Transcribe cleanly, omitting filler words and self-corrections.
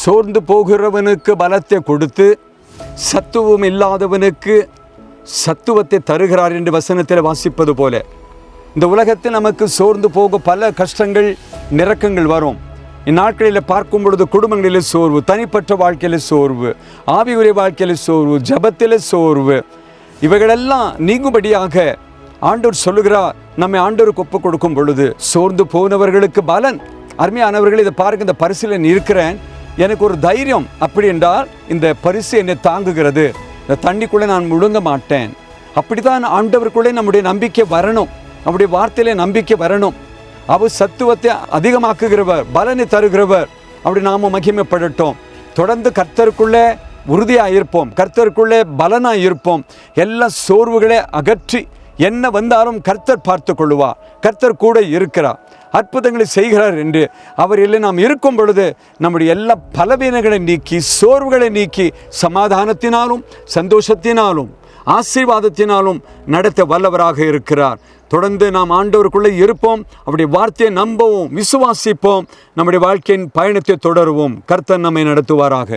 சோர்ந்து போகிறவனுக்கு பலத்தை கொடுத்து சத்துவம் இல்லாதவனுக்கு சத்துவத்தை தருகிறார் என்று வசனத்தில் வாசிப்பது போல, இந்த உலகத்தில் நமக்கு சோர்ந்து போக பல கஷ்டங்கள் நிரக்கங்கள் வரும். இந்நாட்களில் பார்க்கும் பொழுது குடும்பங்களில் சோர்வு, தனிப்பட்ட வாழ்க்கையில் சோர்வு, ஆவியுரை வாழ்க்கையில் சோர்வு, ஜபத்தில் சோர்வு, இவைகளெல்லாம் நீங்கும்படியாக ஆண்டவர் சொல்லுகிறார். நம்மை ஆண்டவருக்கு ஒப்பு கொடுக்கும் பொழுது சோர்ந்து போனவர்களுக்கு பலன். அருமையானவர்கள், இதை பாருங்க, இந்த பரிசில் இருக்கிறேன், எனக்கு ஒரு தைரியம். அப்படி என்றால் இந்த பரிசு என்னை தாங்குகிறது, இந்த தண்ணிக்குள்ளே நான் முழுங்க மாட்டேன். அப்படித்தான் ஆண்டவருக்குள்ளே நம்முடைய நம்பிக்கை வரணும், நம்முடைய வார்த்தையிலே நம்பிக்கை வரணும். அவர் சத்துவத்தை அதிகமாக்குகிறவர், பலனை தருகிறவர். அப்படி நாம் மகிமைப்படட்டும். தொடர்ந்து கர்த்தருக்குள்ளே உறுதியாக இருப்போம், கர்த்தருக்குள்ளே பலனாக இருப்போம். எல்லா சோர்வுகளை அகற்றி என்ன வந்தாலும் கர்த்தர் பார்த்து கொள்ளுவார், கர்த்தர் கூட இருக்கிறார், அற்புதங்களை செய்கிறார் என்று அவர் இல்லை நாம் இருக்கும் பொழுது நம்முடைய எல்லா பலவீனங்களை நீக்கி சோர்வுகளை நீக்கி சமாதானத்தினாலும் சந்தோஷத்தினாலும் ஆசீர்வாதத்தினாலும் நடத்த வல்லவராக இருக்கிறார். தொடர்ந்து நாம் ஆண்டவருக்குள்ளே இருப்போம், அவருடைய வார்த்தையை நம்பவும் விசுவாசிப்போம், நம்முடைய வாழ்க்கையின் பயணத்தை தொடருவோம். கர்த்தர் நம்மை நடத்துவாராக.